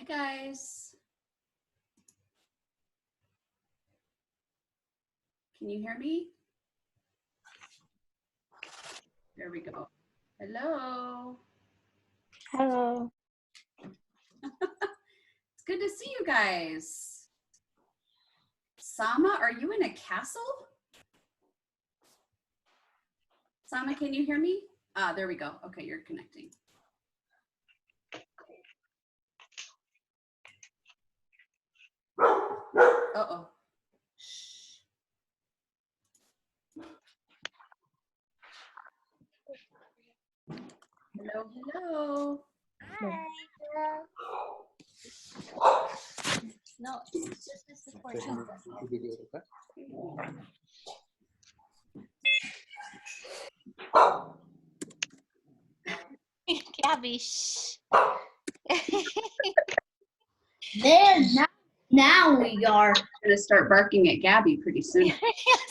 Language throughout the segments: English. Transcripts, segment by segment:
Hi, guys. Can you hear me? There we go. Hello. Hello. It's good to see you guys. Sama, are you in a castle? Sama, can you hear me? Ah, there we go. Okay, you're connecting. Uh-oh. Shh. Hello, hello. Hi. No, it's just the portion. Gabby, shh. There, now we are. I'm gonna start barking at Gabby pretty soon.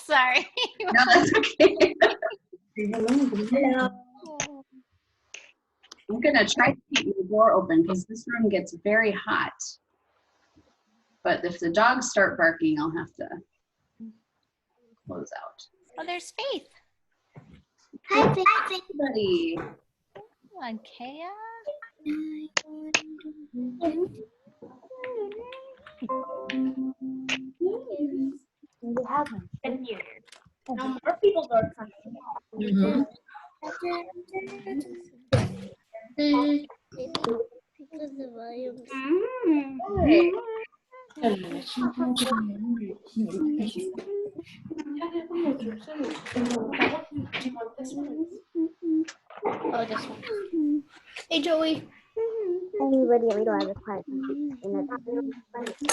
Sorry. No, that's okay. Hello. I'm gonna try to keep the door open because this room gets very hot. But if the dogs start barking, I'll have to close out. Oh, there's Faith. Hi, Everybody. Come on, Kaya. We haven't been here. Now more people are coming. Because the volume. Hey. Oh, this one. Hey, Joey. Anybody we don't have a quiet in the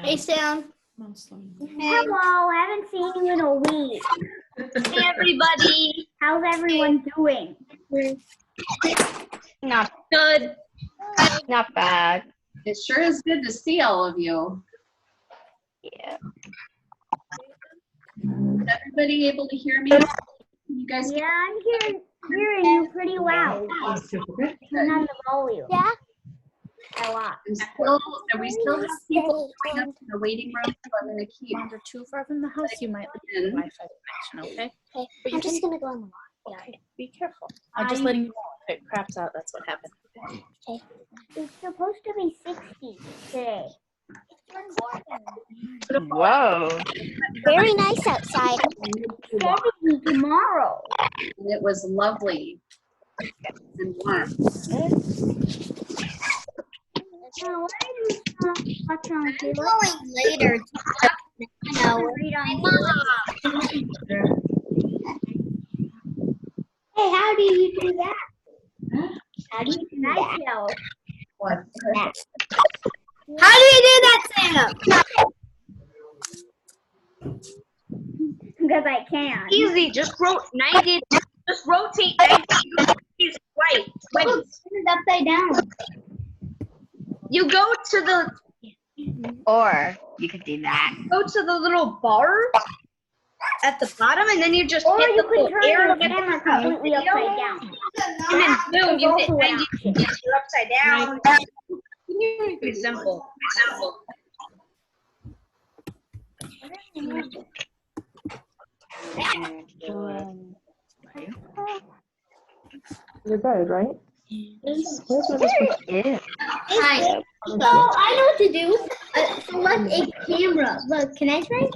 Hey, Sam. Hello, I haven't seen you in a week. Hey, everybody. How's everyone doing? Not Good. not bad. It sure is good to see all of you. Yeah. Is everybody able to hear me? Can you guys Yeah, I'm hearing you pretty loud. Turn on the volume. Yeah. A lot. we still have people coming up in the waiting room, so I'm gonna keep. If you're too far from the house, you might lose your Wi-Fi connection, okay? Okay, But you I'm just can- gonna go on the walk. Yeah. Okay, be careful. I'm just letting you know if it craps out, that's what happened. It's supposed to be 60 today. Whoa. Very nice outside. 70 tomorrow. And it was lovely and warm. Why do you watch on I'm TV? going later. Read on Hey, how do you do that? How do you do that? What? How do you do that, Sam? Because I can. Easy. Just rotate 90 degrees right. Wait. Turn it upside down. You go to the Or you could do that. little bar at the bottom, and then you just Or hit you the could little turn arrow the at the camera top. completely upside down. And then boom, you hit Also an 90 option. degrees. You're upside down. Pretty simple. You're good, right? Where's my Yeah. Hi. So I know what to do. Select a camera. Look, can I try?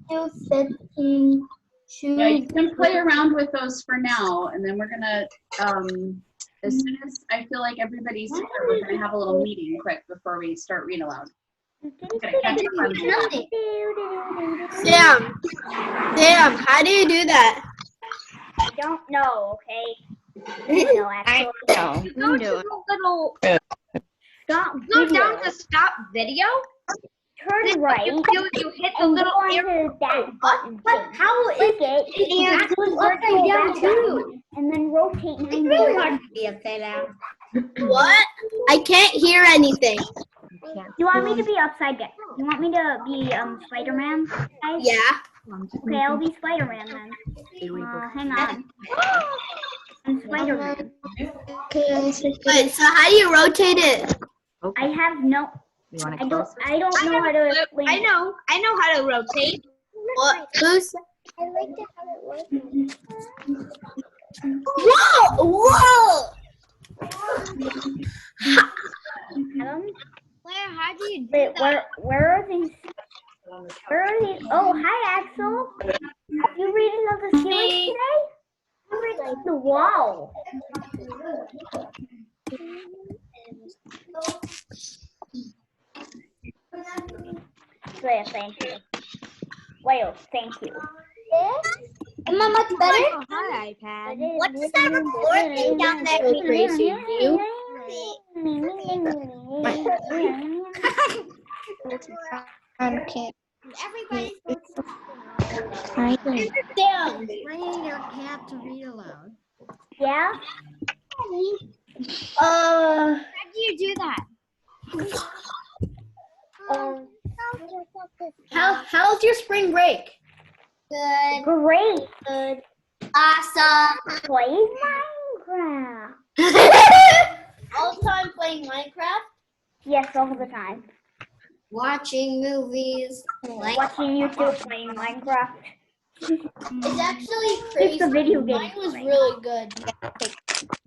Do setting. Choose. Yeah, you can play around with those for now, and then we're gonna, as soon as I feel like everybody's here, we're gonna have a little meeting quick before we start reading aloud. Okay, catch up on Sam, how do you do that? I don't know, okay? No, I actually. know. You go to the little, Stop go video. down to stop video. Turn right. You hit the And little go arrow. onto that button. But how Click is it. and And do do upside down too? And then rotate 90 It's really hard to be upside down. What? I can't hear anything. You want me to be upside down? You want me to be Spider-Man? Guys? Yeah. Okay, I'll be Spider-Man then. Hang on. I'm Spider-Man. Wait, so how do you rotate it? I have no. I don't know how to explain. I know how to rotate. What? Who's? I like how it works. Whoa! Claire, how do you do Wait, that? where are these? Where are these? Oh, hi, Axel. You reading on the ceiling today? I'm reading the wall. Claire, thank you. Wales, thank you. Am I much better? Oh, hi, iPad. What's that record thing down there? So crazy. You? Everybody's Down. Bringing your cat to read aloud. Yeah? How do you do that? How's your spring break? good. Great. Good. Awesome. Play Minecraft. All the time playing Minecraft, Yes, all the time. watching movies. Watching YouTube playing Minecraft. It's actually crazy. It's a video game. Mine was really good.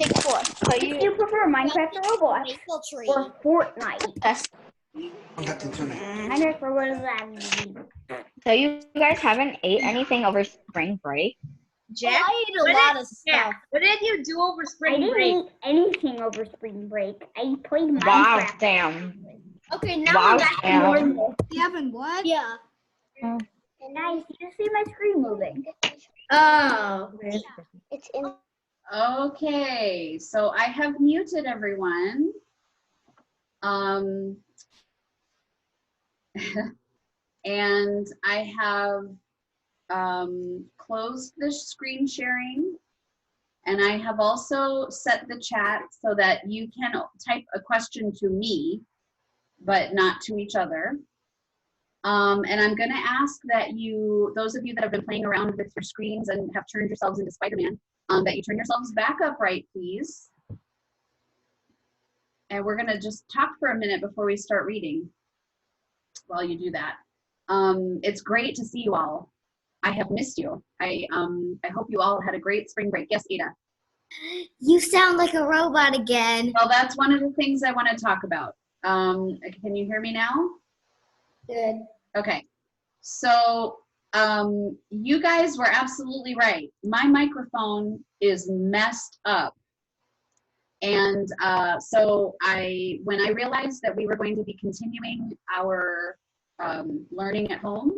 Take 4. So do you prefer Minecraft or Roblox? Maple tree. Or Fortnite? Yes. Minecraft or what does that mean? So you guys haven't ate anything over spring break? Jack, I ate a lot of stuff. what did you do over I spring didn't break? eat anything over spring break. I played Minecraft. Wow, damn. Okay, now Wow, we're back to Sam. normal. Kevin, what? Yeah. Guys, you see my screen moving? Oh. It's in. Okay, so I have muted everyone. And I have closed the screen sharing, and I have also set the chat so that you can type a question to me, but not to each other. And I'm gonna ask that you, those of you that have been playing around with your screens and have turned yourselves into Spider-Man, that you turn yourselves back upright, please. And we're gonna just talk for a minute before we start reading while you do that. It's great to see you all. I have missed you. I hope you all had a great spring break. Yes, Ada. You sound like a robot again. Well, that's one of the things I want to talk about. Can you hear me now? Good. Okay. So you guys were absolutely right. My microphone is messed up. And so when I realized that we were going to be continuing our learning at home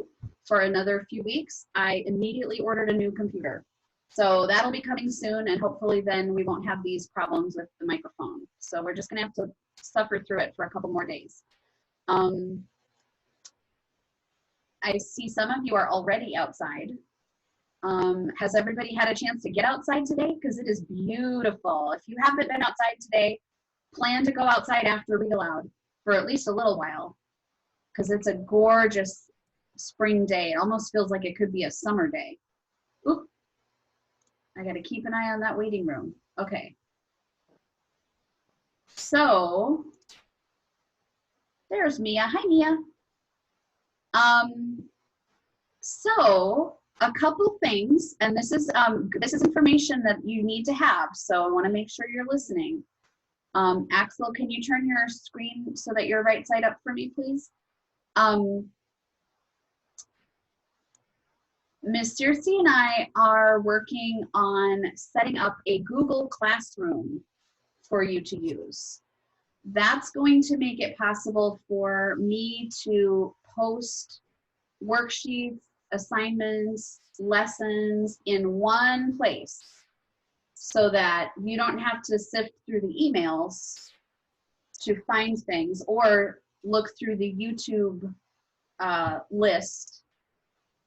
for another few weeks, I immediately ordered a new computer. So that'll be coming soon, and hopefully then we won't have these problems with the microphone. So we're just gonna have to suffer through it for a couple more days. I see some of you are already outside. Has everybody had a chance to get outside today? Because it is beautiful. If you haven't been outside today, plan to go outside after Read Aloud for at least a little while, because it's a gorgeous spring day. It almost feels like it could be a summer day. Oop. I got to keep an eye on that waiting room. Okay. So there's Mia. Hi, Mia. So a couple things, and this is information that you need to have, so I want to make sure you're listening. Axel, can you turn your screen so that you're right side up for me, please? Ms. Circe and I are working on setting up a Google Classroom for you to use. That's going to make it possible for me to post worksheets, assignments, lessons in one place so that you don't have to sift through the emails to find things or look through the YouTube list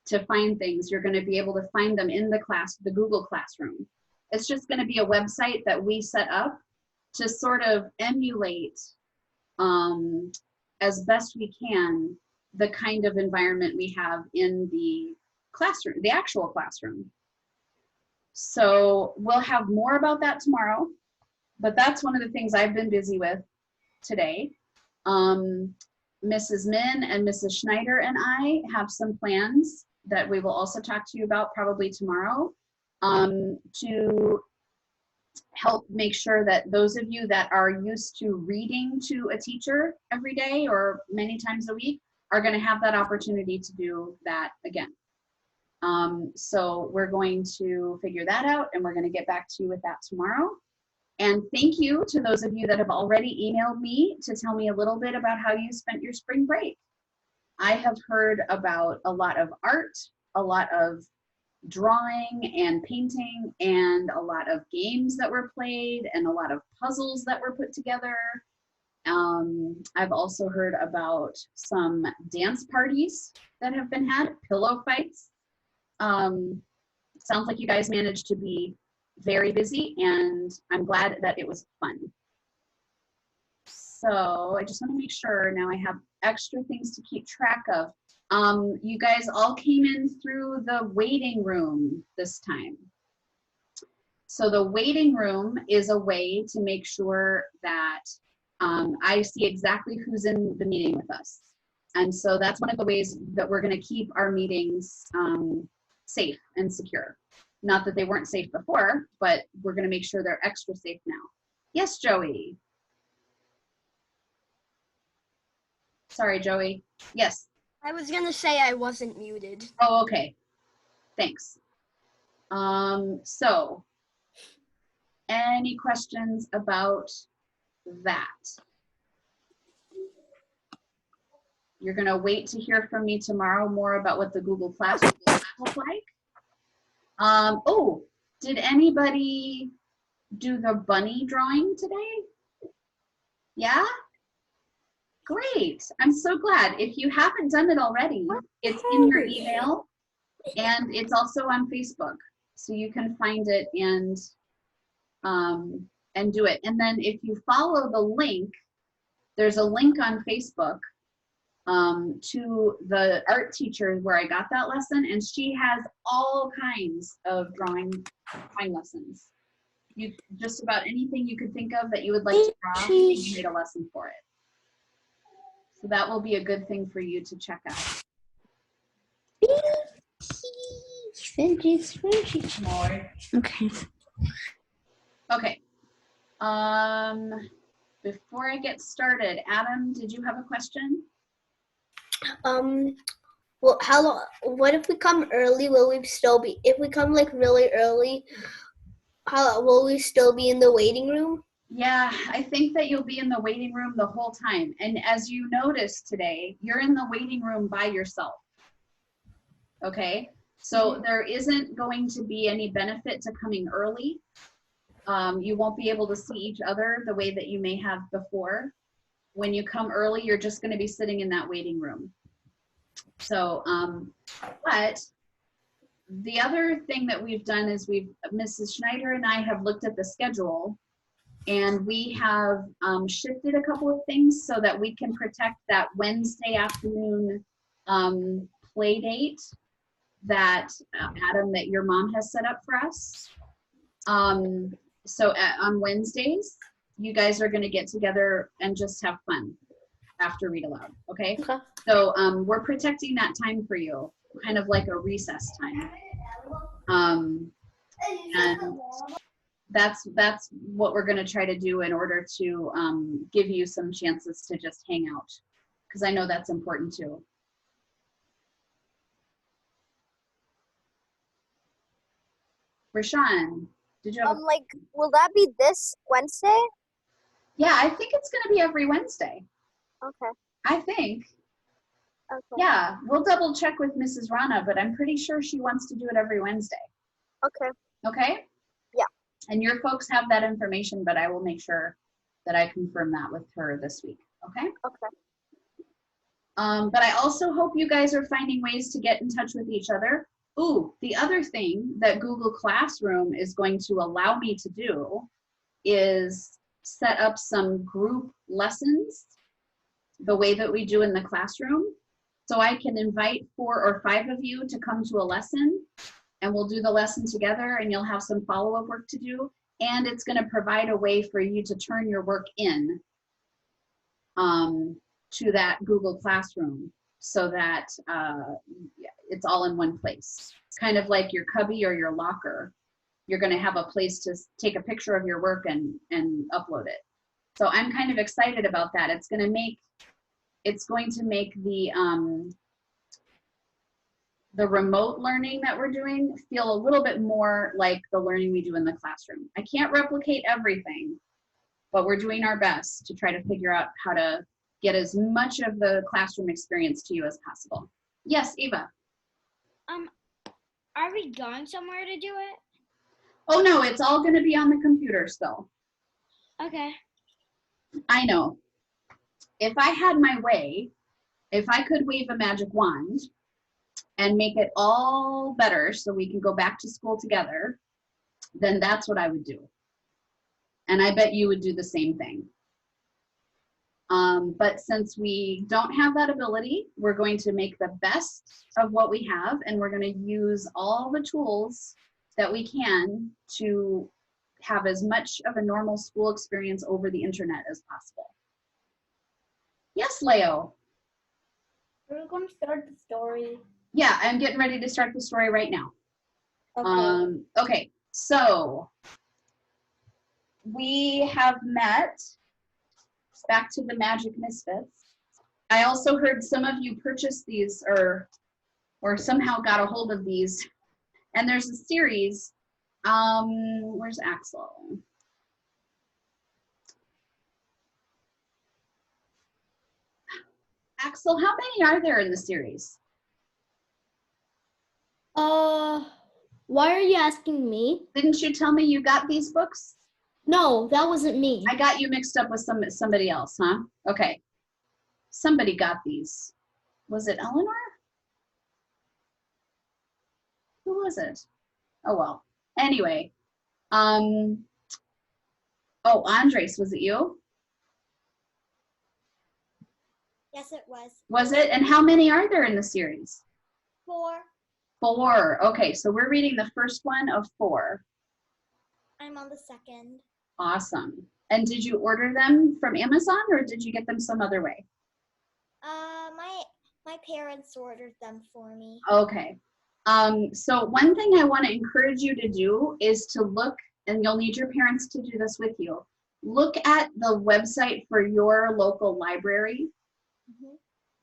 to find things. You're going to be able to find them in the Google Classroom. It's just going to be a website that we set up to sort of emulate as best we can the kind of environment we have in the classroom, the actual classroom. So we'll have more about that tomorrow, but that's one of the things I've been busy with today. Mrs. Min and Mrs. Schneider and I have some plans that we will also talk to you about probably tomorrow, to help make sure that those of you that are used to reading to a teacher every day or many times a week are going to have that opportunity to do that again. So we're going to figure that out, and we're going to get back to you with that tomorrow. And thank you to those of you that have already emailed me to tell me a little bit about how you spent your spring break. I have heard about a lot of art, a lot of drawing and painting, and a lot of games that were played, and a lot of puzzles that were put together. I've also heard about some dance parties that have been had, pillow fights. Sounds like you guys managed to be very busy, and I'm glad that it was fun. So I just want to make sure now I have extra things to keep track of. You guys all came in through the waiting room this time. So the waiting room is a way to make sure that I see exactly who's in the meeting with us. And so that's one of the ways that we're going to keep our meetings safe and secure. Not that they weren't safe before, but we're going to make sure they're extra safe now. Yes, Joey. Sorry, Joey. Yes. I was gonna say I wasn't muted. Oh, okay. Thanks. So, any questions about that? You're going to wait to hear from me tomorrow more about what the Google Classroom looks like. Oh, did anybody do the bunny drawing today? Yeah? Great. I'm so glad. If you haven't done it already, it's in your email, and it's also on Facebook. So you can find it and do it. And then if you follow the link, there's a link on Facebook to the art teacher where I got that lesson, and she has all kinds of drawing lessons. You just about anything you could think of that you would like to draw, she made a lesson for it. So that will be a good thing for you to check out. Okay. Okay. Before I get started, Adam, did you have a question? Well, how long? What if we come early? Will we still be? If we come like really early, how will we still be in the waiting room? Yeah, I think that you'll be in the waiting room the whole time. And as you noticed today, you're in the waiting room by yourself. Okay, so there isn't going to be any benefit to coming early. You won't be able to see each other the way that you may have before. When you come early, you're just going to be sitting in that waiting room. So, but the other thing that we've done is Mrs. Schneider and I have looked at the schedule, and we have shifted a couple of things so that we can protect that Wednesday afternoon play date that Adam, that your mom has set up for us. So on Wednesdays, you guys are going to get together and just have fun after Read Aloud, okay? So we're protecting that time for you, kind of like a recess time. And that's what we're going to try to do in order to give you some chances to just hang out, because I know that's important too. Rashawn, did you have Like, will that be this Wednesday? Yeah, I think it's going to be every Wednesday. Okay. I think. Okay. Yeah, we'll double check with Mrs. Rana, but I'm pretty sure she wants to do it every Wednesday. Okay. Okay? Yeah. And your folks have that information, but I will make sure that I confirm that with her this week. Okay? Okay. But I also hope you guys are finding ways to get in touch with each other. Ooh, the other thing that Google Classroom is going to allow me to do is set up some group lessons the way that we do in the classroom. So I can invite 4 or 5 of you to come to a lesson, and we'll do the lesson together, and you'll have some follow-up work to do. And it's going to provide a way for you to turn your work in to that Google Classroom so that it's all in one place. Kind of like your cubby or your locker. You're going to have a place to take a picture of your work and upload it. So I'm kind of excited about that. It's going to make the remote learning that we're doing feel a little bit more like the learning we do in the classroom. I can't replicate everything, but we're doing our best to try to figure out how to get as much of the classroom experience to you as possible. Yes, Eva. Are we going somewhere to do it? Oh no, it's all going to be on the computer still. Okay. I know. If I had my way, if I could wave a magic wand and make it all better so we can go back to school together, then that's what I would do. And I bet you would do the same thing. But since we don't have that ability, we're going to make the best of what we have, and we're going to use all the tools that we can to have as much of a normal school experience over the internet as possible. Yes, Leo. We're going to start the story. Yeah, I'm getting ready to start the story right now. Okay. Okay, so we have met. Back to the Magic Misfits. I also heard some of you purchased these or somehow got a hold of these. And there's a series. Where's Axel? Axel, how many are there in the series? Why are you asking me? Didn't you tell me you got these books? No, that wasn't me. I got you mixed up with somebody else, huh? Okay. Somebody got these. Was it Eleanor? Who was it? Oh, well. Anyway. Oh, Andres, was it you? Yes, it was. Was it? And how many are there in the series? 4. 4. Okay, so we're reading the first one of 4. I'm on the second. Awesome. And did you order them from Amazon or did you get them some other way? My parents ordered them for me. Okay. So one thing I want to encourage you to do is to look, and you'll need your parents to do this with you. Look at the website for your local library,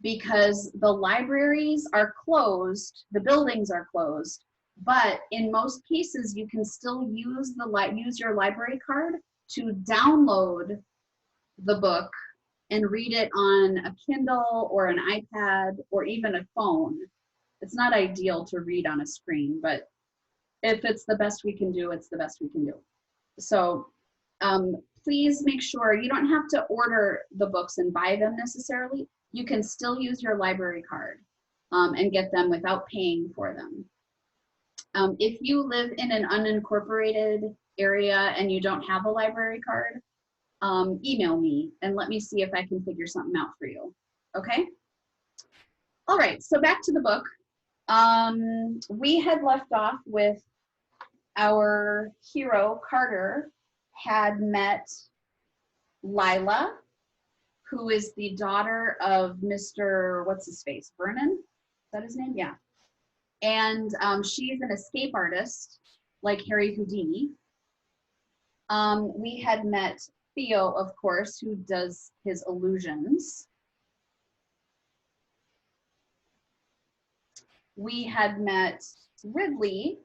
because the libraries are closed, the buildings are closed, but in most cases you can still use your library card to download the book and read it on a Kindle or an iPad or even a phone. It's not ideal to read on a screen, but if it's the best we can do, it's the best we can do. So please make sure you don't have to order the books and buy them necessarily. You can still use your library card and get them without paying for them. If you live in an unincorporated area and you don't have a library card, email me and let me see if I can figure something out for you. Okay? All right, so back to the book. We had left off with our hero, Carter, had met Lila, who is the daughter of Mr. what's-his-face, Vernon? Is that his name? Yeah. And she's an escape artist, like Harry Houdini. We had met Theo, of course, who does his illusions. We had met Ridley,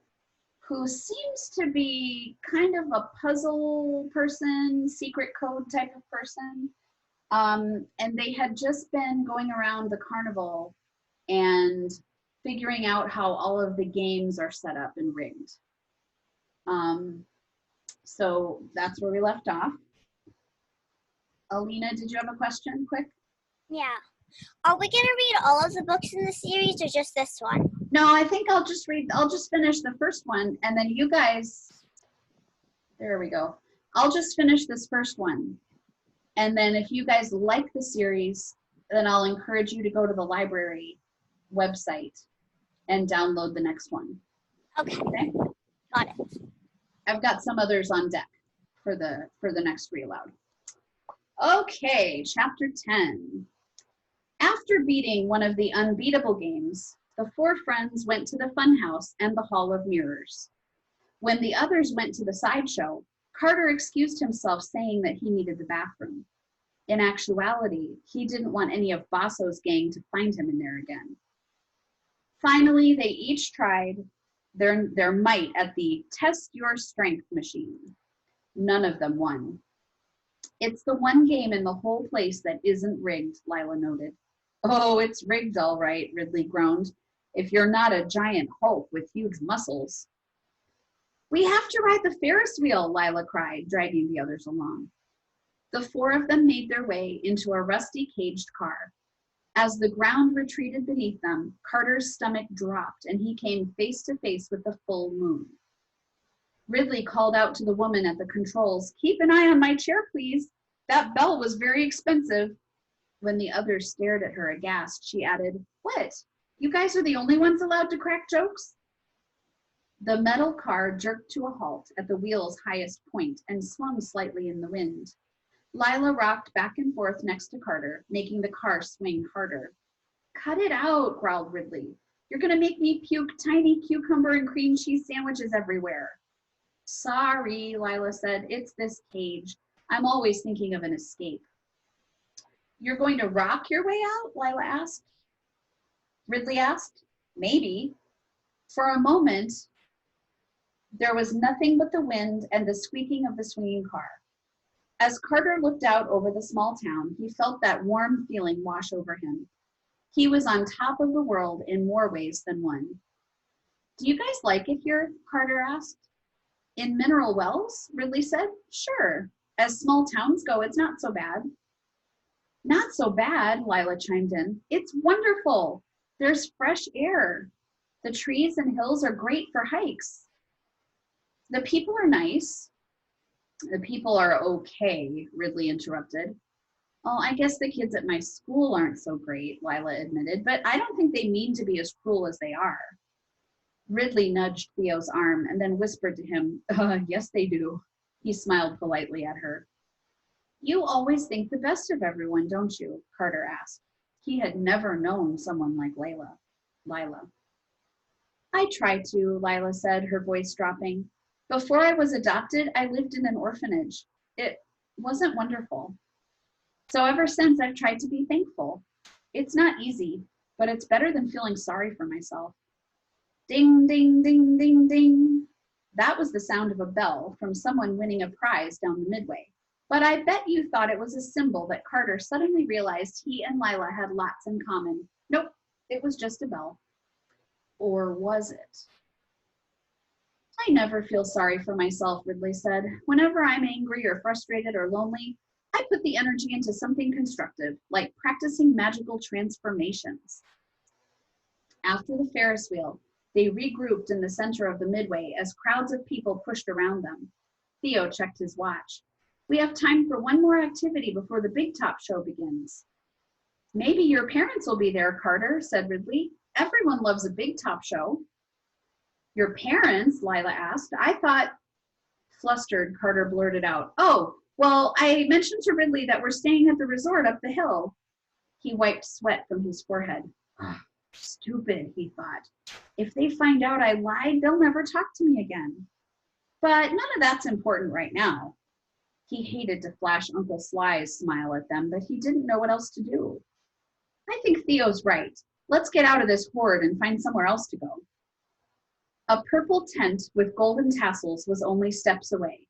who seems to be kind of a puzzle person, secret code type of person. And they had just been going around the carnival and figuring out how all of the games are set up and rigged. So that's where we left off. Alina, did you have a question, quick? Yeah. Are we gonna read all of the books in the series or just this one? No, I think I'll just finish the first one, and then you guys, there we go. I'll just finish this first one. And then if you guys like the series, then I'll encourage you to go to the library website and download the next one. Okay, Okay? got it. I've got some others on deck for the next Read Aloud. Okay, chapter 10. After beating one of the unbeatable games, the four friends went to the funhouse and the Hall of Mirrors. When the others went to the sideshow, Carter excused himself, saying that he needed the bathroom. In actuality, he didn't want any of Basso's gang to find him in there again. Finally, they each tried their might at the Test Your Strength machine. None of them won. It's the one game in the whole place that isn't rigged, Lila noted. Oh, it's rigged all right, Ridley groaned, if you're not a giant Hulk with huge muscles. We have to ride the Ferris wheel, Lila cried, dragging the others along. The four of them made their way into a rusty caged car. As the ground retreated beneath them, Carter's stomach dropped and he came face to face with the full moon. Ridley called out to the woman at the controls, "Keep an eye on my chair, please. That bell was very expensive." When the others stared at her aghast, she added, "What? You guys are the only ones allowed to crack jokes?" The metal car jerked to a halt at the wheel's highest point and swung slightly in the wind. Lila rocked back and forth next to Carter, making the car swing harder. "Cut it out," growled Ridley. "You're gonna make me puke tiny cucumber and cream cheese sandwiches everywhere." "Sorry," Lila said. "It's this cage. I'm always thinking of an escape." "You're going to rock your way out?" Lila asked. Ridley asked. "Maybe." For a moment, there was nothing but the wind and the squeaking of the swinging car. As Carter looked out over the small town, he felt that warm feeling wash over him. He was on top of the world in more ways than one. "Do you guys like it here?" Carter asked. "In Mineral Wells?" Ridley said. "Sure. As small towns go, it's not so bad." "Not so bad," Lila chimed in. "It's wonderful. There's fresh air. The trees and hills are great for hikes. The people are nice." "The people are okay," Ridley interrupted. "Well, I guess the kids at my school aren't so great," Lila admitted, "but I don't think they mean to be as cruel as they are." Ridley nudged Theo's arm and then whispered to him, "Yes, they do." He smiled politely at her. "You always think the best of everyone, don't you?" Carter asked. He had never known someone like Lila. "I try to," Lila said, her voice dropping. "Before I was adopted, I lived in an orphanage. It wasn't wonderful. So ever since, I've tried to be thankful. It's not easy, but it's better than feeling sorry for myself." Ding, ding, ding, ding, ding. That was the sound of a bell from someone winning a prize down the midway. But I bet you thought it was a symbol that Carter suddenly realized he and Lila had lots in common. Nope, it was just a bell. Or was it? "I never feel sorry for myself," Ridley said. "Whenever I'm angry or frustrated or lonely, I put the energy into something constructive, like practicing magical transformations." After the Ferris wheel, they regrouped in the center of the midway as crowds of people pushed around them. Theo checked his watch. "We have time for one more activity before the Big Top show begins." "Maybe your parents will be there, Carter," said Ridley. "Everyone loves a Big Top show." "Your parents?" Lila asked. "I thought..." Flustered, Carter blurted out, "Oh, well, I mentioned to Ridley that we're staying at the resort up the hill." He wiped sweat from his forehead. Stupid, he thought. If they find out I lied, they'll never talk to me again. But none of that's important right now. He hated to flash Uncle Sly's smile at them, but he didn't know what else to do. "I think Theo's right. Let's get out of this horde and find somewhere else to go." A purple tent with golden tassels was only steps away.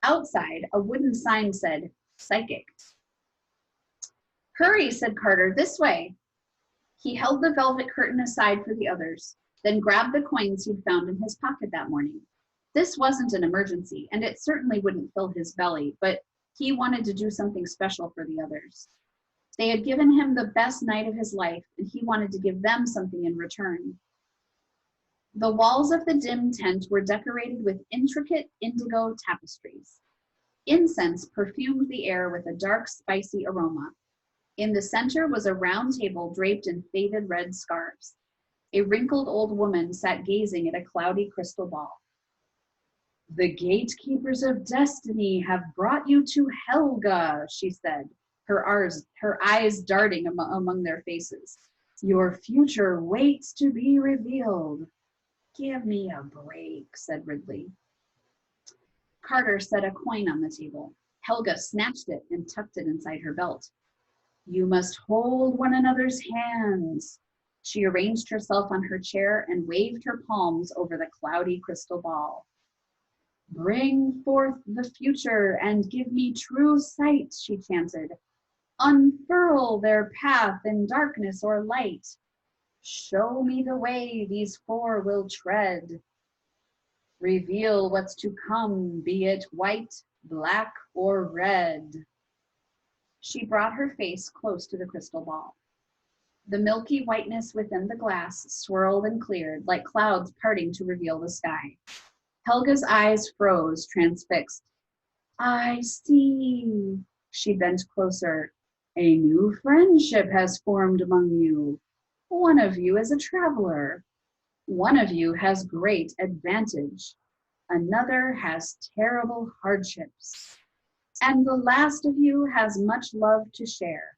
Outside, a wooden sign said, "Psychic." "Hurry," said Carter, "this way." He held the velvet curtain aside for the others, then grabbed the coins he'd found in his pocket that morning. This wasn't an emergency, and it certainly wouldn't fill his belly, but he wanted to do something special for the others. They had given him the best night of his life, and he wanted to give them something in return. The walls of the dim tent were decorated with intricate indigo tapestries. Incense perfumed the air with a dark, spicy aroma. In the center was a round table draped in faded red scarves. A wrinkled old woman sat gazing at a cloudy crystal ball. "The gatekeepers of destiny have brought you to Helga," she said, her eyes darting among their faces. "Your future waits to be revealed." "Give me a break," said Ridley. Carter set a coin on the table. Helga snatched it and tucked it inside her belt. "You must hold one another's hands." She arranged herself on her chair and waved her palms over the cloudy crystal ball. "Bring forth the future and give me true sight," she chanted. "Unfurl their path in darkness or light. Show me the way these four will tread. Reveal what's to come, be it white, black, or red." She brought her face close to the crystal ball. The milky whiteness within the glass swirled and cleared like clouds parting to reveal the sky. Helga's eyes froze, transfixed. "I see." She bent closer. "A new friendship has formed among you. One of you is a traveler. One of you has great advantage. Another has terrible hardships. And the last of you has much love to share.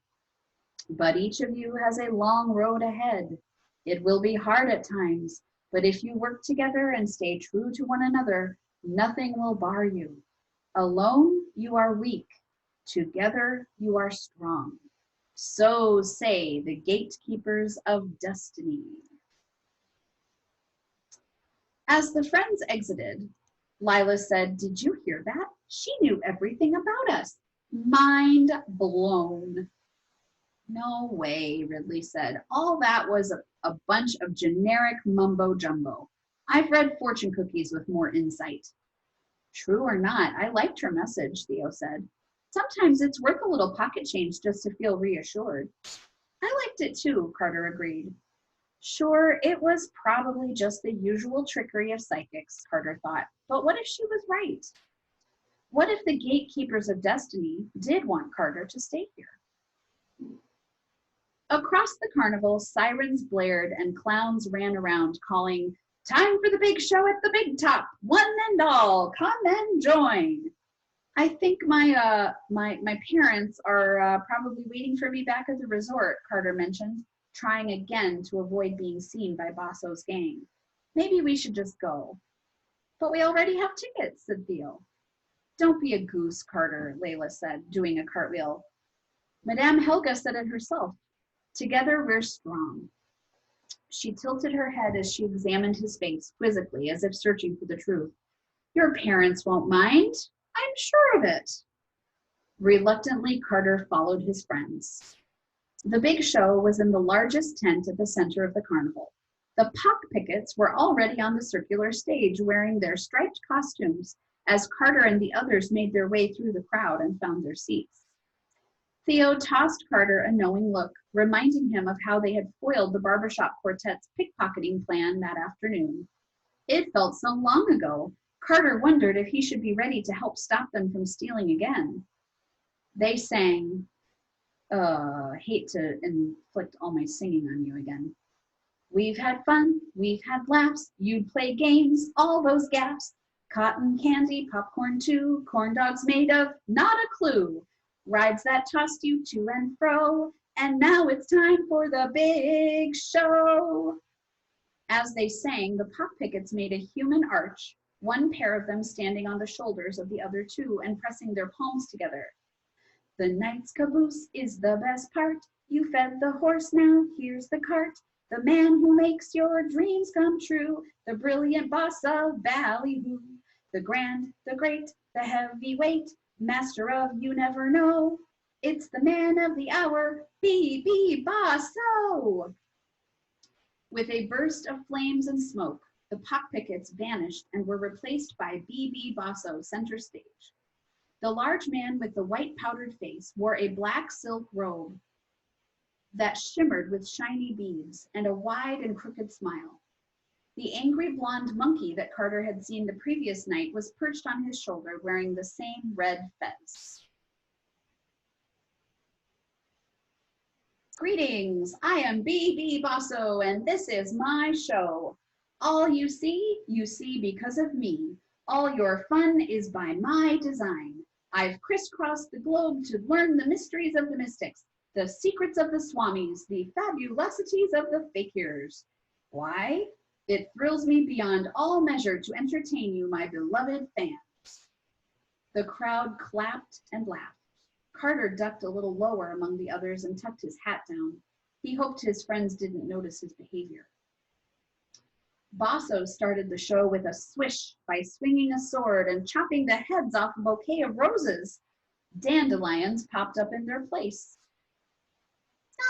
But each of you has a long road ahead. It will be hard at times, but if you work together and stay true to one another, nothing will bar you. Alone, you are weak. Together, you are strong. So say the gatekeepers of destiny." As the friends exited, Lila said, "Did you hear that? She knew everything about us." Mind blown. "No way," Ridley said. "All that was a bunch of generic mumbo jumbo. I've read fortune cookies with more insight." "True or not, I liked her message," Theo said. "Sometimes it's worth a little pocket change just to feel reassured." "I liked it too," Carter agreed. Sure, it was probably just the usual trickery of psychics, Carter thought, but what if she was right? What if the gatekeepers of destiny did want Carter to stay here? Across the carnival, sirens blared and clowns ran around calling, "Time for the big show at the big top, one and all, come and join." "I think my parents are probably waiting for me back at the resort," Carter mentioned, trying again to avoid being seen by Basso's gang. "Maybe we should just go." "But we already have tickets," said Theo. "Don't be a goose, Carter," Layla said, doing a cartwheel. "Madame Helga said it herself. Together we're strong." She tilted her head as she examined his face quizzically, as if searching for the truth. "Your parents won't mind. I'm sure of it." Reluctantly, Carter followed his friends. The big show was in the largest tent at the center of the carnival. The pickets were already on the circular stage wearing their striped costumes as Carter and the others made their way through the crowd and found their seats. Theo tossed Carter a knowing look, reminding him of how they had foiled the barbershop quartet's pickpocketing plan that afternoon. It felt so long ago, Carter wondered if he should be ready to help stop them from stealing again. They sang, hate to inflict all my singing on you again. "We've had fun, we've had laughs, you'd play games, all those gaps. Cotton candy, popcorn too, corn dogs made of not a clue. Rides that tossed you to and fro, and now it's time for the big show." As they sang, the pickets made a human arch, one pair of them standing on the shoulders of the other two and pressing their palms together. "The night's caboose is the best part. You fed the horse, now here's the cart. The man who makes your dreams come true. The brilliant boss of Ballyhoo. The grand, the great, the heavyweight. Master of you never know. It's the man of the hour, B.B. Basso." With a burst of flames and smoke, the pickets vanished and were replaced by B.B. Basso center stage. The large man with the white powdered face wore a black silk robe that shimmered with shiny beads and a wide and crooked smile. The angry blonde monkey that Carter had seen the previous night was perched on his shoulder wearing the same red fez. Greetings, I am BB Bosso, and this is my show. All you see because of me. All your fun is by my design. I've crisscrossed the globe to learn the mysteries of the mystics, the secrets of the swamis, the fabulosities of the fakirs. Why? It thrills me beyond all measure to entertain you, my beloved fans. The crowd clapped and laughed. Carter ducked a little lower among the others and tucked his hat down. He hoped his friends didn't notice his behavior. Bosso started the show with a swish by swinging a sword and chopping the heads off a bouquet of roses. Dandelions popped up in their place.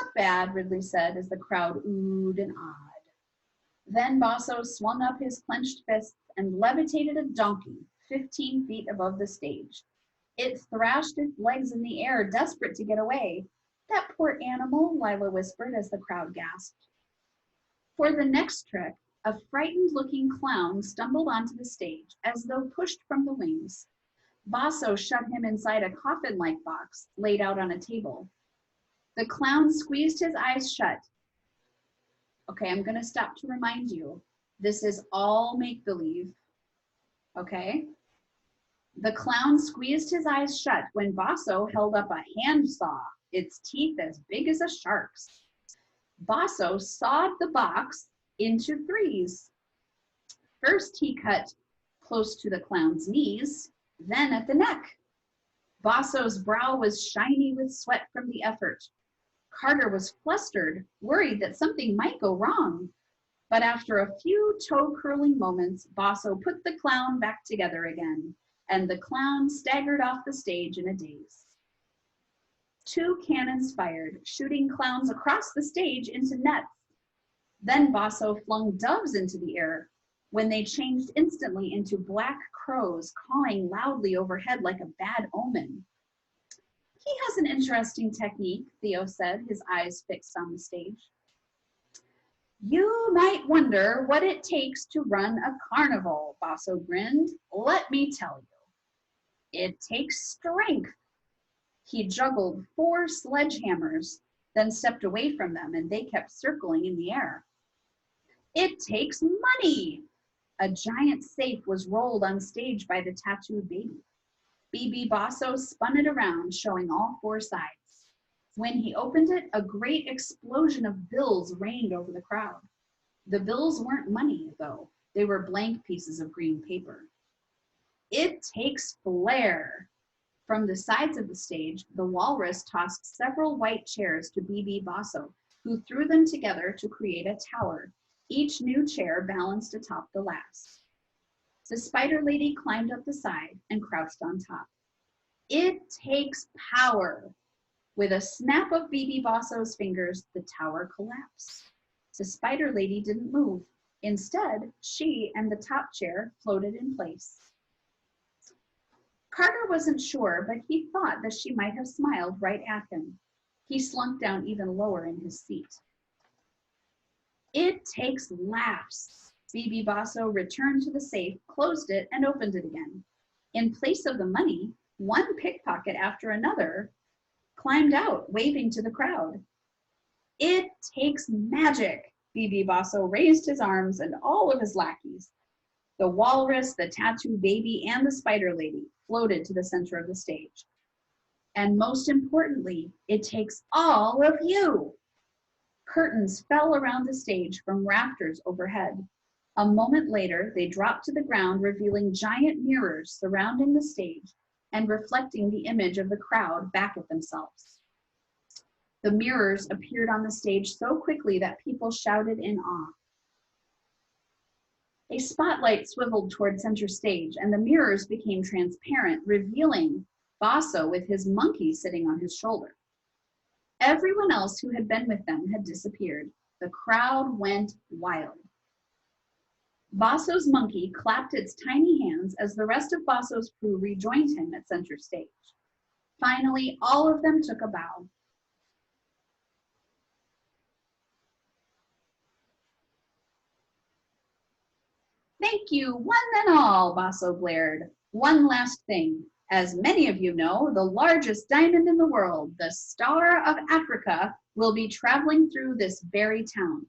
Not bad, Ridley said as the crowd oohed and awed. Then Bosso swung up his clenched fists and levitated a donkey 15 feet above the stage. It thrashed its legs in the air, desperate to get away. That poor animal, Lila whispered as the crowd gasped. For the next trick, a frightened-looking clown stumbled onto the stage, as though pushed from the wings. Bosso shoved him inside a coffin-like box laid out on a table. The clown squeezed his eyes shut. Okay, I'm going to stop to remind you, this is all make-believe, okay? The clown squeezed his eyes shut when Bosso held up a handsaw, its teeth as big as a shark's. Bosso sawed the box into threes. First, he cut close to the clown's knees, then at the neck. Bosso's brow was shiny with sweat from the effort. Carter was flustered, worried that something might go wrong. But after a few toe-curling moments, Bosso put the clown back together again, and the clown staggered off the stage in a daze. 2 cannons fired, shooting clowns across the stage into nets. Then Bosso flung doves into the air, when they changed instantly into black crows, cawing loudly overhead like a bad omen. He has an interesting technique, Theo said, his eyes fixed on the stage. You might wonder what it takes to run a carnival, Bosso grinned. Let me tell you. It takes strength. He juggled 4 sledgehammers, then stepped away from them, and they kept circling in the air. It takes money. A giant safe was rolled on stage by the tattooed baby. BB Bosso spun it around, showing all 4 sides. When he opened it, a great explosion of bills rained over the crowd. The bills weren't money, though. They were blank pieces of green paper. It takes flair. From the sides of the stage, the walrus tossed several white chairs to BB Bosso, who threw them together to create a tower. Each new chair balanced atop the last. The spider lady climbed up the side and crouched on top. It takes power. With a snap of BB Bosso's fingers, the tower collapsed. The spider lady didn't move. Instead, she and the top chair floated in place. Carter wasn't sure, but he thought that she might have smiled right at him. He slunk down even lower in his seat. It takes laughs. BB Bosso returned to the safe, closed it, and opened it again. In place of the money, one pickpocket after another climbed out, waving to the crowd. It takes magic. BB Bosso raised his arms and all of his lackeys. The walrus, the tattooed baby, and the spider lady floated to the center of the stage. And most importantly, it takes all of you. Curtains fell around the stage from rafters overhead. A moment later, they dropped to the ground, revealing giant mirrors surrounding the stage and reflecting the image of the crowd back at themselves. The mirrors appeared on the stage so quickly that people shouted in awe. A spotlight swiveled toward center stage, and the mirrors became transparent, revealing Bosso with his monkey sitting on his shoulder. Everyone else who had been with them had disappeared. The crowd went wild. Bosso's monkey clapped its tiny hands as the rest of Bosso's crew rejoined him at center stage. Finally, all of them took a bow. Thank you, one and all, Bosso blared. One last thing. As many of you know, the largest diamond in the world, the Star of Africa, will be traveling through this very town.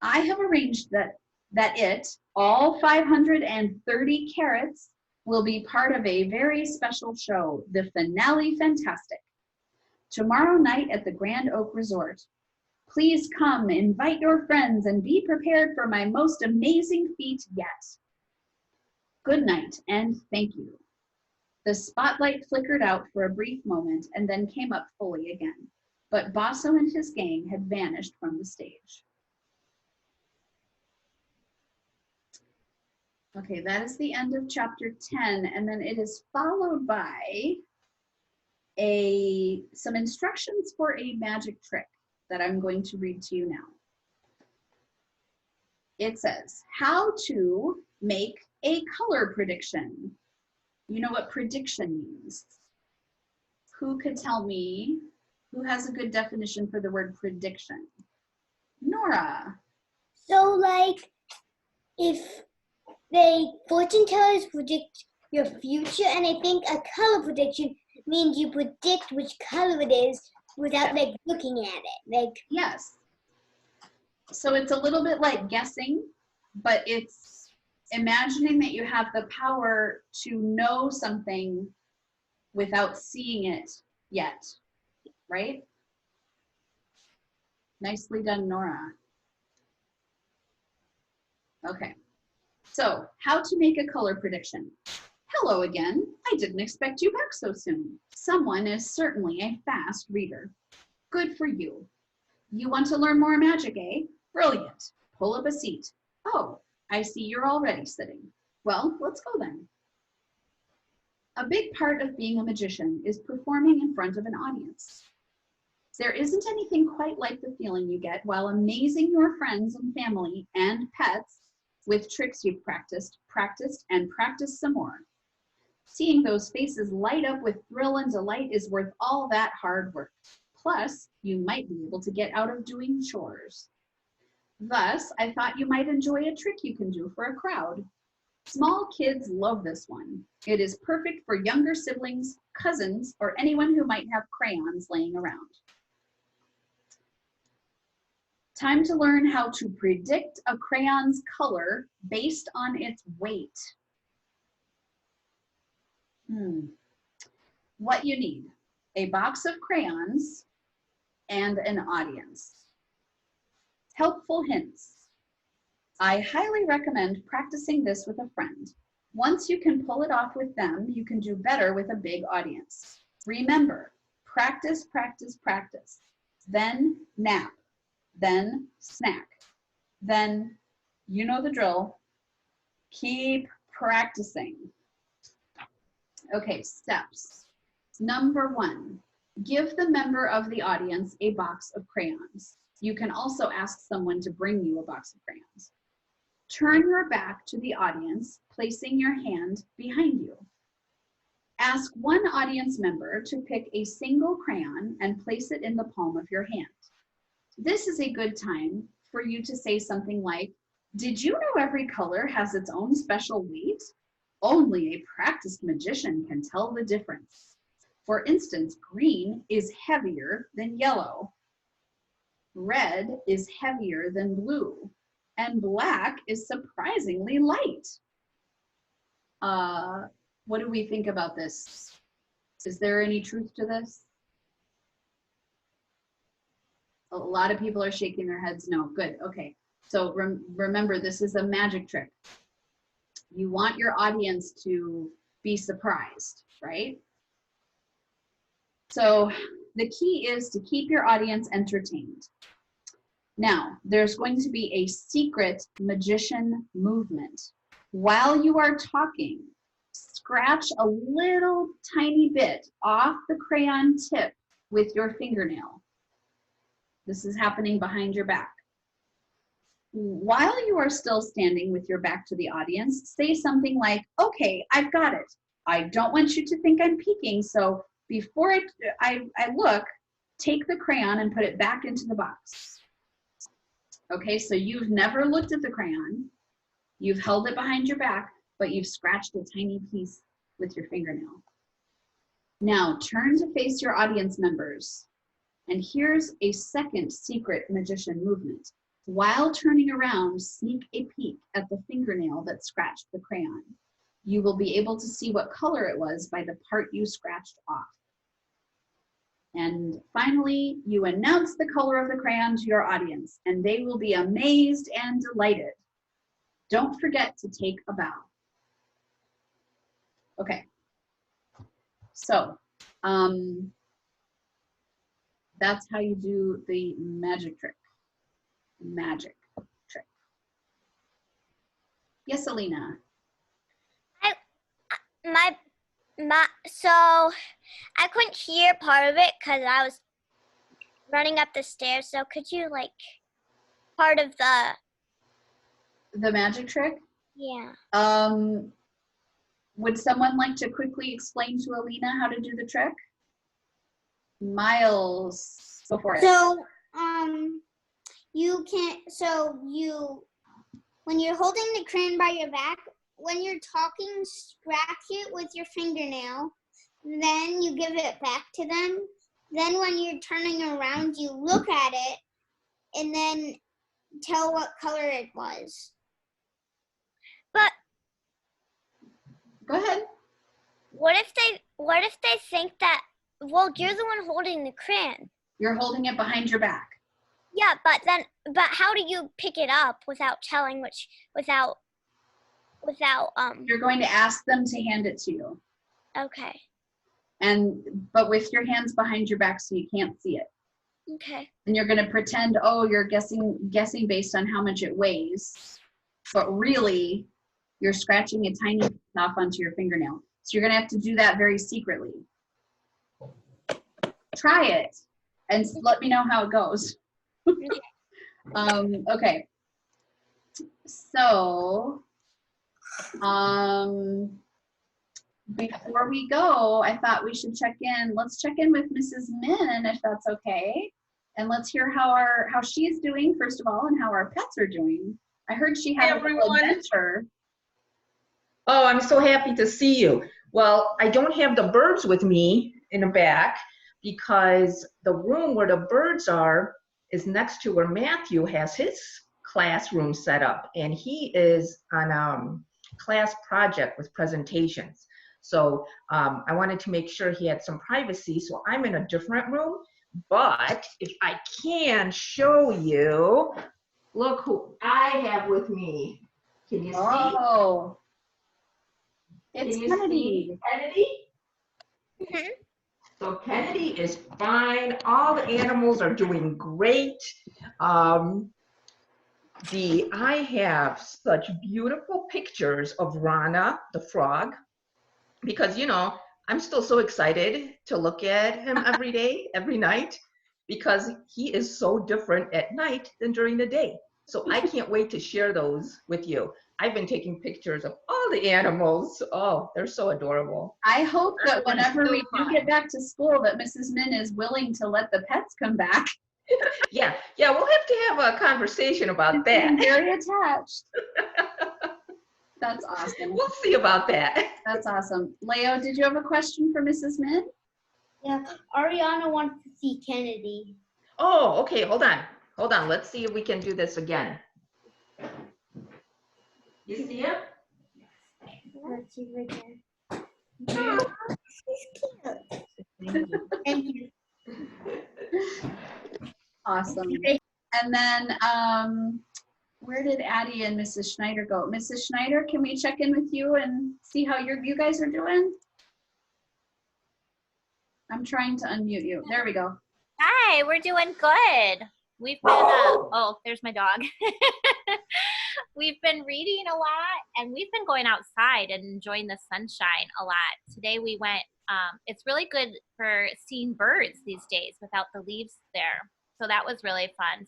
I have arranged that it, all 530 carats, will be part of a very special show, the Finale Fantastic, tomorrow night at the Grand Oak Resort. Please come, invite your friends, and be prepared for my most amazing feat yet. Good night, and thank you. The spotlight flickered out for a brief moment and then came up fully again, but Basso and his gang had vanished from the stage. Okay, that is the end of chapter 10, and then it is followed by some instructions for a magic trick that I'm going to read to you now. It says, how to make a color prediction. You know what prediction means? Who could tell me, who has a good definition for the word prediction? Nora. So, like, if they fortune tellers predict your future, and I think a color prediction means you predict which color it is without, like, looking at it. Like, yes. So it's a little bit like guessing, but it's imagining that you have the power to know something without seeing it yet, right? Nicely done, Nora. Okay, so how to make a color prediction. Hello again. I didn't expect you back so soon. Someone is certainly a fast reader. Good for you. You want to learn more magic, eh? Brilliant. Pull up a seat. Oh, I see you're already sitting. Well, let's go then. A big part of being a magician is performing in front of an audience. There isn't anything quite like the feeling you get while amazing your friends and family and pets with tricks you've practiced, and practiced some more. Seeing those faces light up with thrill and delight is worth all that hard work. Plus, you might be able to get out of doing chores. Thus, I thought you might enjoy a trick you can do for a crowd. Small kids love this one. It is perfect for younger siblings, cousins, or anyone who might have crayons laying around. Time to learn how to predict a crayon's color based on its weight. What you need: a box of crayons and an audience. Helpful hints. I highly recommend practicing this with a friend. Once you can pull it off with them, you can do better with a big audience. Remember, practice, practice, practice. Then nap. Then snack. Then, you know the drill, keep practicing. Okay, steps. Number 1, give the member of the audience a box of crayons. You can also ask someone to bring you a box of crayons. Turn your back to the audience, placing your hand behind you. Ask one audience member to pick a single crayon and place it in the palm of your hand. This is a good time for you to say something like, did you know every color has its own special weight? Only a practiced magician can tell the difference. For instance, green is heavier than yellow. Red is heavier than blue. And black is surprisingly light. What do we think about this? Is there any truth to this? A lot of people are shaking their heads no. Good, okay. So remember, this is a magic trick. You want your audience to be surprised, right? So the key is to keep your audience entertained. Now, there's going to be a secret magician movement. While you are talking, scratch a little tiny bit off the crayon tip with your fingernail. This is happening behind your back. While you are still standing with your back to the audience, say something like, okay, I've got it. I don't want you to think I'm peeking, so before I look, take the crayon and put it back into the box. Okay, so you've never looked at the crayon, you've held it behind your back, but you've scratched a tiny piece with your fingernail. Now turn to face your audience members. And here's a second secret magician movement. While turning around, sneak a peek at the fingernail that scratched the crayon. You will be able to see what color it was by the part you scratched off. And finally, you announce the color of the crayon to your audience, and they will be amazed and delighted. Don't forget to take a bow. Okay, so that's how you do the magic trick. Magic trick. Yes, Alina. So I couldn't hear part of it because I was running up the stairs. So could you like part of The magic trick? yeah. Would someone like to quickly explain to Alina how to do the trick? Miles, go for it. So, when you're holding the crayon by your back, when you're talking, scratch it with your fingernail. Then you give it back to them. Then when you're turning around, you look at it and then tell what color it was. But Go ahead. what if they think that, well, you're the one holding the crayon? You're holding it behind your back. Yeah, but how do you pick it up without telling without You're going to ask them to hand it to you. okay. But with your hands behind your back so you can't see it. Okay. And you're going to pretend, oh, you're guessing based on how much it weighs. But really, you're scratching a tiny piece off onto your fingernail. So you're going to have to do that very secretly. Try it and let me know how it goes. Okay. So, before we go, I thought we should check in. Let's check in with Mrs. Min, if that's okay. And let's hear how she's doing, first of all, and how our pets are doing. I heard she had a little adventure. Oh, I'm so happy to see you. Well, I don't have the birds with me in the back because the room where the birds are is next to where Matthew has his classroom set up, and he is on a class project with presentations. So I wanted to make sure he had some privacy, so I'm in a different room. But if I can show you, look who I have with me. Can you see? Oh, it's Kennedy. Kennedy? Mm-hmm. So Kennedy is fine. All the animals are doing great. I have such beautiful pictures of Rana, the frog, because, you know, I'm still so excited to look at him every day, every night, because he is so different at night than during the day. So I can't wait to share those with you. I've been taking pictures of all the animals. Oh, they're so adorable. I hope that whenever we do get back to school that Mrs. Min is willing to let the pets come back. Yeah, we'll have to have a conversation about that. I'm very attached. That's awesome. We'll see about that. That's awesome. Leo, did you have a question for Mrs. Min? Yeah, Ariana wants to see Kennedy. Oh, okay, hold on. Let's see if we can do this again. You see him? Let's see if I can. He's cute. Thank you. Awesome. And then where did Addie and Mrs. Schneider go? Mrs. Schneider, can we check in with you and see how you guys are doing? I'm trying to unmute you. There we go. Hi, we're doing good. We've been, oh, there's my dog. We've been reading a lot, and we've been going outside and enjoying the sunshine a lot. Today we went, it's really good for seeing birds these days without the leaves there. So that was really fun.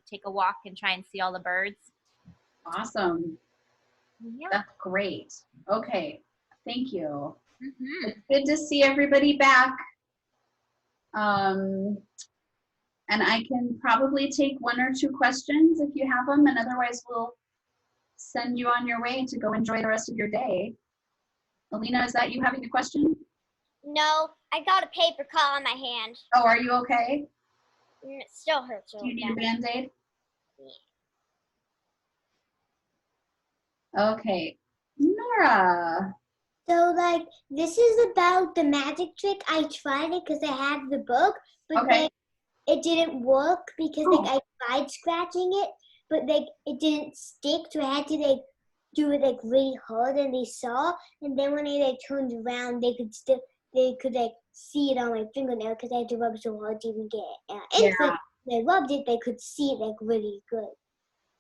Take a walk and try and see all the birds. Awesome. Yeah. That's great. Okay, thank you. Mm-hmm. It's good to see everybody back. And I can probably take one or two questions if you have them, and otherwise we'll send you on your way to go enjoy the rest of your day. Alina, is that you having a question? No, I got a paper cut on my hand. Oh, are you okay? It still hurts a Do you little need a bit. Band-Aid? Okay. Nora. So, like, this is about the magic trick. I tried it because I have the book, but Okay. like, it didn't work because like I tried scratching it, but like it didn't stick. So I had to like do it like really hard, and they saw. And then when I like turned around, they could like see it on my fingernail because I had to rub so hard to even get it. And so when I rubbed it, they could see it like really good.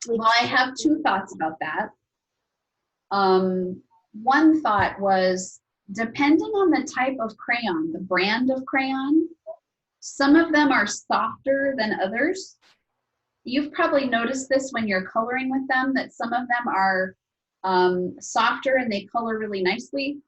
Well, I have two thoughts about that. One thought was, depending on the type of crayon, the brand of crayon, some of them are softer than others. You've probably noticed this when you're coloring with them, that some of them are softer and they color really nicely.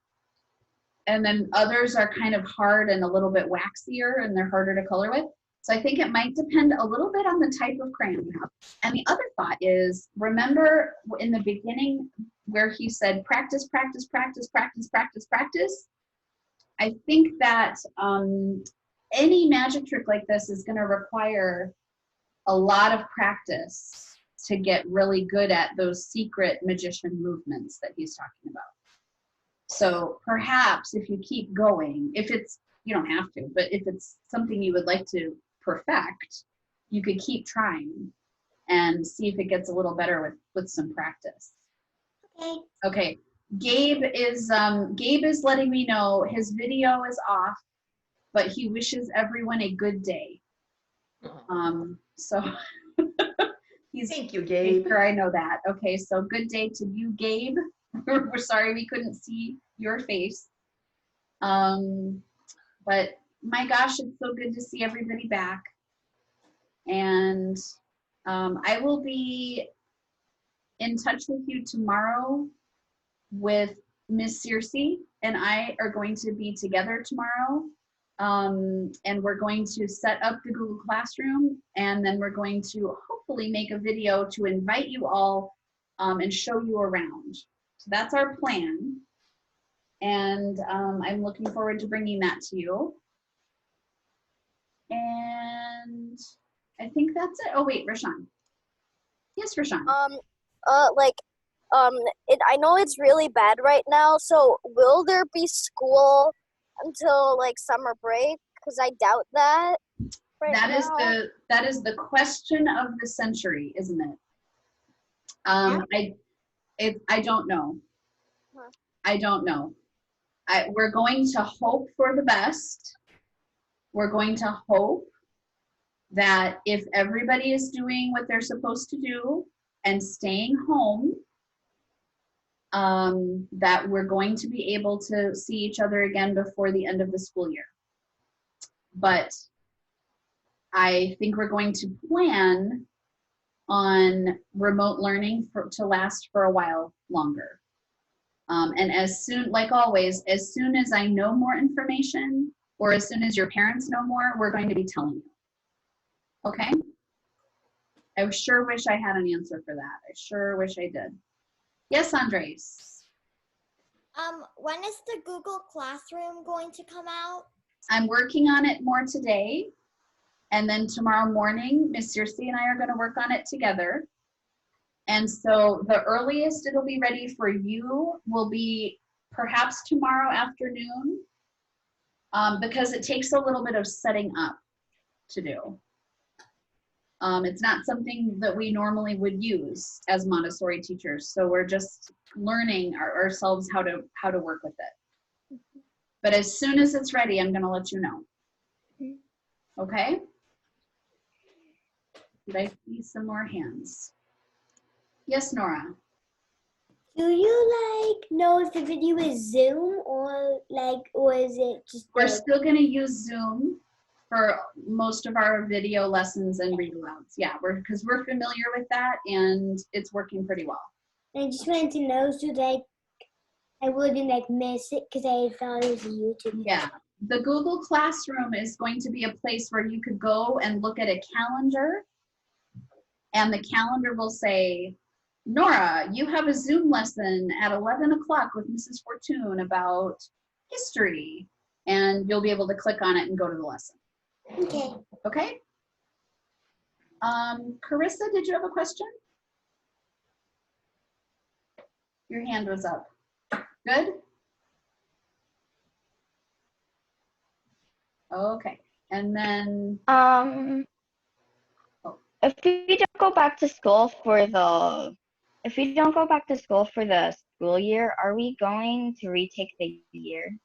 And then others are kind of hard and a little bit waxier and they're harder to color with. So I think it might depend a little bit on the type of crayon you have. And the other thought is, remember in the beginning where he said, practice, practice, practice, practice, practice, practice? I think that any magic trick like this is going to require a lot of practice to get really good at those secret magician movements that he's talking about. So perhaps if you keep going, if it's, you don't have to, but if it's something you would like to perfect, you could keep trying and see if it gets a little better with some practice. Okay. Okay. Gabe is letting me know his video is off, but he wishes everyone a good day. So he's, Thank you, Gabe. sure I know that. Okay, so good day to you, Gabe. We're sorry we couldn't see your face. But my gosh, it's so good to see everybody back. And I will be in touch with you tomorrow with Miss Circe, and I are going to be together tomorrow. And we're going to set up the Google Classroom, and then we're going to hopefully make a video to invite you all and show you around. So that's our plan. And I'm looking forward to bringing that to you. And I think that's it. Oh wait, Rashawn. Yes, Rashawn. I know it's really bad right now, so will there be school until like summer break? Because I doubt that. That is the question of the century, isn't it? I don't know. I don't know. We're going to hope for the best. We're going to hope that if everybody is doing what they're supposed to do and staying home, that we're going to be able to see each other again before the end of the school year. But I think we're going to plan on remote learning to last for a while longer. And as soon, like always, as soon as I know more information, or as soon as your parents know more, we're going to be telling you. Okay? I sure wish I had an answer for that. I sure wish I did. Yes, Andres. When is the Google Classroom going to come out? I'm working on it more today. And then tomorrow morning, Miss Circe and I are going to work on it together. And so the earliest it'll be ready for you will be perhaps tomorrow afternoon, because it takes a little bit of setting up to do. It's not something that we normally would use as Montessori teachers, so we're just learning ourselves how to work with it. But as soon as it's ready, I'm going to let you know. Okay? Did I see some more hands? Yes, Nora. Do you know if the video is Zoom or is it just? We're still going to use Zoom for most of our video lessons and read alouds. Yeah, because we're familiar with that and it's working pretty well. I just wanted to know so I wouldn't miss it because I thought it was a YouTube. Yeah, the Google Classroom is going to be a place where you could go and look at a calendar, and the calendar will say, Nora, you have a Zoom lesson at 11 o'clock with Mrs. Fortune about history. and you'll be able to click on it and go to the lesson. Okay. Okay? Carissa, did you have a question? Your hand was up. Good? Okay. And then, if we don't go back to school for the school year, are we going to retake the year?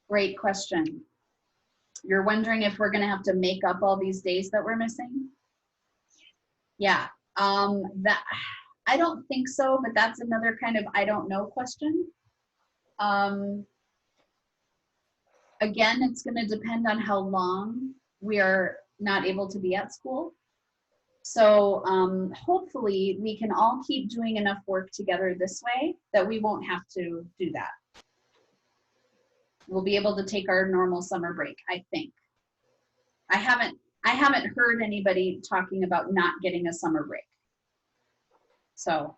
great question. You're wondering if we're gonna have to make up all these days that we're missing? Yeah, that, I don't think so, but that's another kind of I don't know question. Again, it's gonna depend on how long we are not able to be at school. So hopefully we can all keep doing enough work together this way that we won't have to do that. We'll be able to take our normal summer break, I think. I haven't heard anybody talking about not getting a summer break. So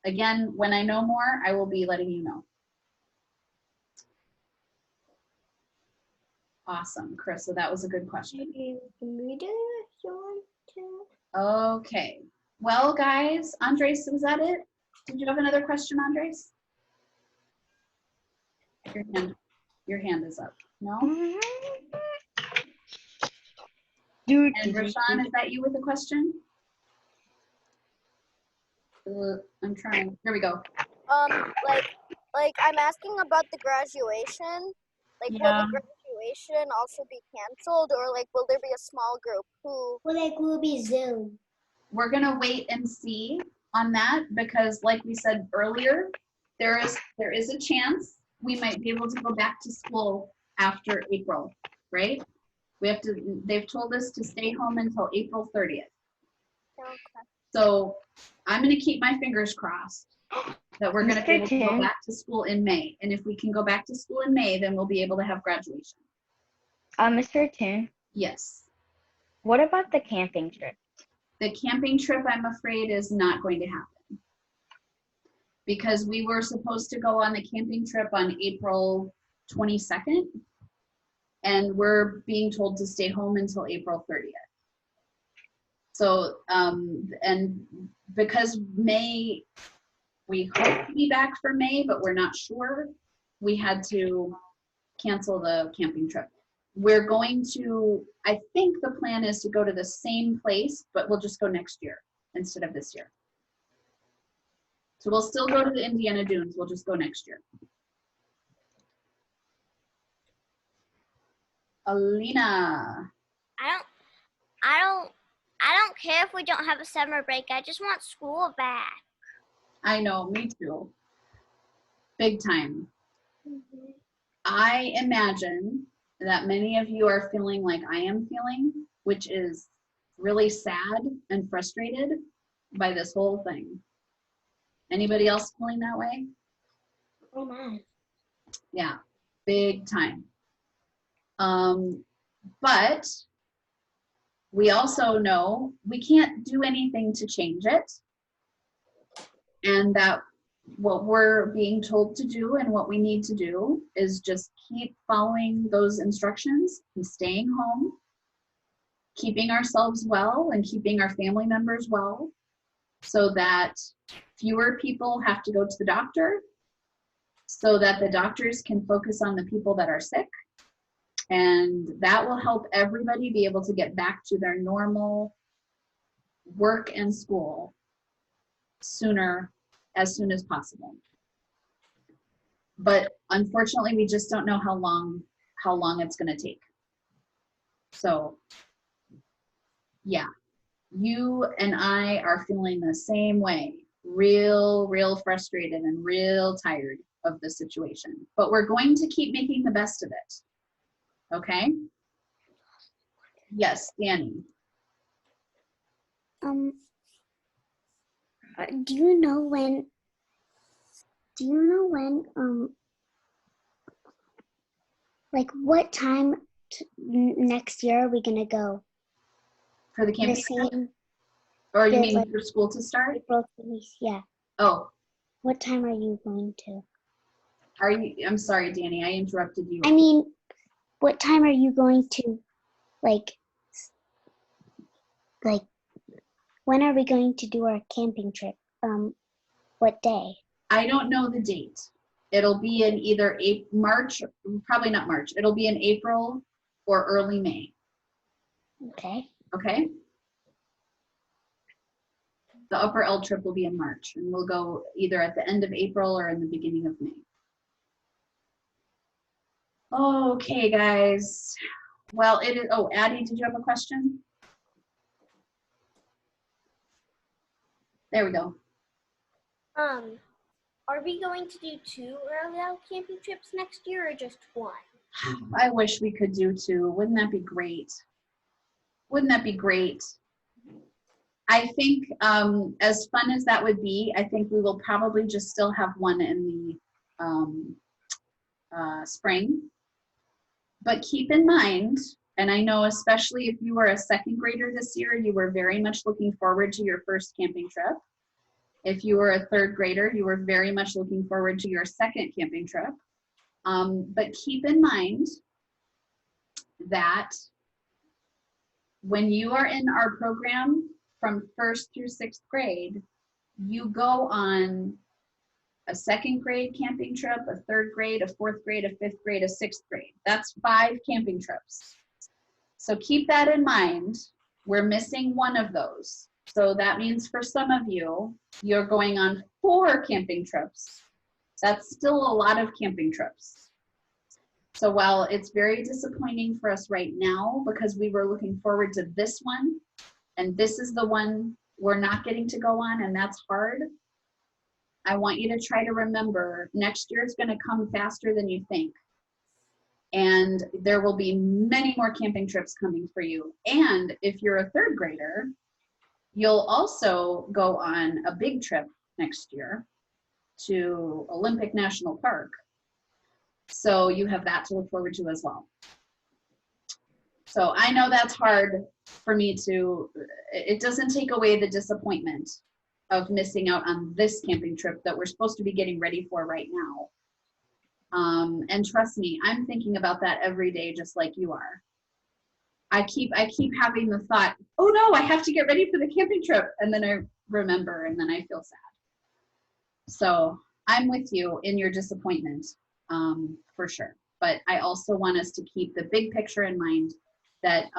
again, when I know more, I will be letting you know. Awesome, Chris, so that was a good question. Okay, well guys, Andres, was that it? Did you have another question, Andres? Your hand is up. No? And Rashawn, is that you with a question? I'm trying. Here we go. Like I'm asking about the graduation. Like, will the graduation also be canceled, or like, will there be a small group who? Well, like, will be Zoom. We're gonna wait and see on that because, like we said earlier, there is a chance we might be able to go back to school after April, right? We have to. They've told us to stay home until April 30th. Okay. So I'm gonna keep my fingers crossed that we're gonna be able to go back to school in May. And if we can go back to school in May, then we'll be able to have graduation. Mr. Toon? Yes. What about the camping trip? The camping trip, I'm afraid, is not going to happen. Because we were supposed to go on the camping trip on April 22nd, and we're being told to stay home until April 30th. So, and because May, we hope to be back for May, but we're not sure, we had to cancel the camping trip. We're going to, I think the plan is to go to the same place, but we'll just go next year instead of this year. So we'll still go to the Indiana Dunes, we'll just go next year. Alina. I don't care if we don't have a summer break. I just want school back. I know, me too. Big time. I imagine that many of you are feeling like I am feeling, which is really sad and frustrated by this whole thing. Anybody else feeling that way? Oh my. Yeah, big time. But we also know we can't do anything to change it. And that what we're being told to do and what we need to do is just keep following those instructions and staying home, keeping ourselves well and keeping our family members well so that fewer people have to go to the doctor, so that the doctors can focus on the people that are sick. And that will help everybody be able to get back to their normal work and school as soon as possible. But unfortunately, we just don't know how long it's going to take. So yeah, you and I are feeling the same way, real frustrated and real tired of the situation, but we're going to keep making the best of it. Okay? Yes, Danny. Do you know when like what time next year are we gonna go? For the camping trip? Or you mean for school to start? April 20th, yeah. Oh. What time are you going to? I'm sorry, Danny, I interrupted you. I mean, what time are you going to, like, when are we going to do our camping trip? What day? I don't know the date. It'll be in either March, probably not March. It'll be in April or early May. Okay. Okay? The Upper L trip will be in March, and we'll go either at the end of April or in the beginning of May. Okay, guys. Well, it is, oh, Addie, did you have a question? There we go. Are we going to do 2 early out camping trips next year or just 1? I wish we could do 2. Wouldn't that be great? Wouldn't that be great? I think as fun as that would be, I think we will probably just still have 1 in the spring. But keep in mind, and I know especially if you were a 2nd grader this year, you were very much looking forward to your first camping trip. If you were a 3rd grader, you were very much looking forward to your 2nd camping trip. But keep in mind that when you are in our program from 1st through 6th grade, you go on a 2nd grade camping trip, a 3rd grade, a 4th grade, a 5th grade, a 6th grade. That's 5 camping trips. So keep that in mind. We're missing 1 of those. So that means for some of you, you're going on 4 camping trips. That's still a lot of camping trips. So while it's very disappointing for us right now because we were looking forward to this one, and this is the one we're not getting to go on, and that's hard, I want you to try to remember next year is going to come faster than you think. And there will be many more camping trips coming for you. And if you're a 3rd grader, you'll also go on a big trip next year to Olympic National Park. So you have that to look forward to as well. So I know that's hard for me to, it doesn't take away the disappointment of missing out on this camping trip that we're supposed to be getting ready for right now. And trust me, I'm thinking about that every day, just like you are. I keep having the thought, oh no, I have to get ready for the camping trip. And then I remember, and then I feel sad. So I'm with you in your disappointment, for sure. But I also want us to keep the big picture in mind that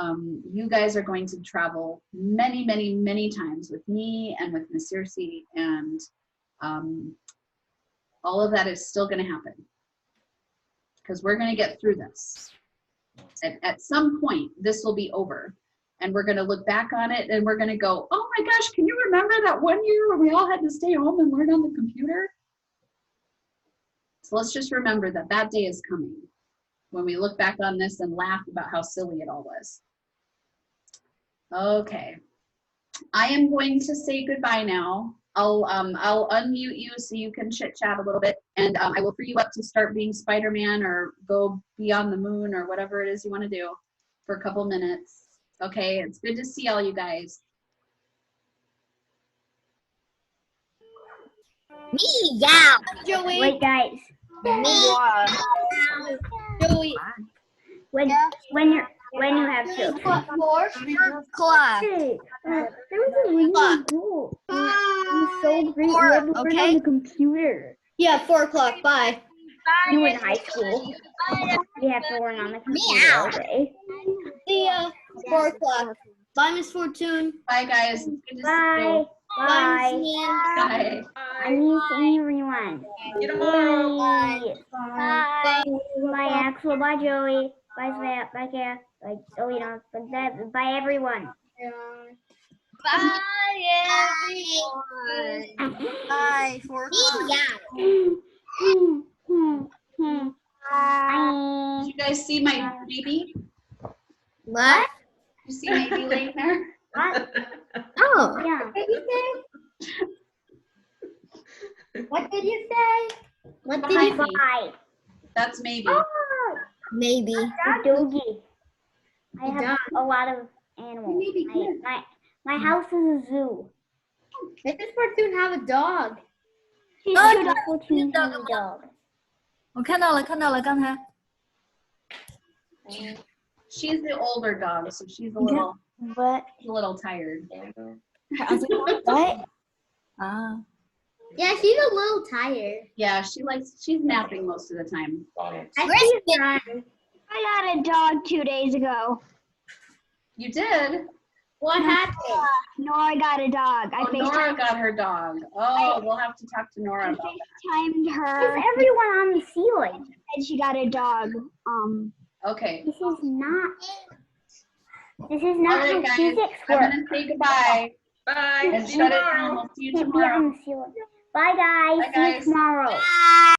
you guys are going to travel many, many, many times with me and with Miss Circe, and all of that is still going to happen because we're going to get through this. At some point, this will be over, and we're going to look back on it and we're going to go, oh my gosh, can you remember that one year where we all had to stay home and learn on the computer? So let's just remember that that day is coming when we look back on this and laugh about how silly it all was. Okay, I am going to say goodbye now. I'll unmute you so you can chit chat a little bit, and I will free you up to start being Spider-Man or go be on the moon or whatever it is you want to do for a couple minutes. Okay, it's good to see all you guys. Me, yeah. Joey. Wait, guys. Joey. When you have to. Clock. Hey, that was a really cool. It was so great. We had to learn on the computer. Yeah, 4 o'clock. Bye. You in high school. We have to learn on the computer all day. See ya. 4 o'clock. Bye, Miss Fortune. Bye, guys. It's good to see Bye. you. Bye. Bye. I need to see everyone. See you tomorrow. Bye. Bye. Bye, Axel. Bye, Joey. Bye, Svea. Bye, Kara. Bye. Oh, you know, bye, everyone. Bye, everyone. Bye. 4 o'clock. Bye. Did you guys see my baby? What? You see my baby laying there? What? Oh. Yeah. What did you say? What did you say? Bye. That's maybe. Oh, Maybe. a doggy. I have a lot of animals. My house is a zoo. Mrs. Fortune have a dog. She's a dog. 我看到了，刚才。 She's the older dog, so she's a little tired. What? Ah. Yeah, she's a little tired. Yeah, she's napping most of the time. I see her. I got a dog 2 days ago. You did? What happened? Nora got a dog. Oh, Nora got her dog. Oh, we'll have to talk to Nora about that. FaceTimed her. Is everyone on the ceiling? And she got a dog. Okay. This is not All how right, guys. physics I'm works. going to say goodbye. Bye. And See you shut it tomorrow. down. We'll see you Can't be tomorrow. on the ceiling. Bye, guys. Bye, See you guys. tomorrow. Bye.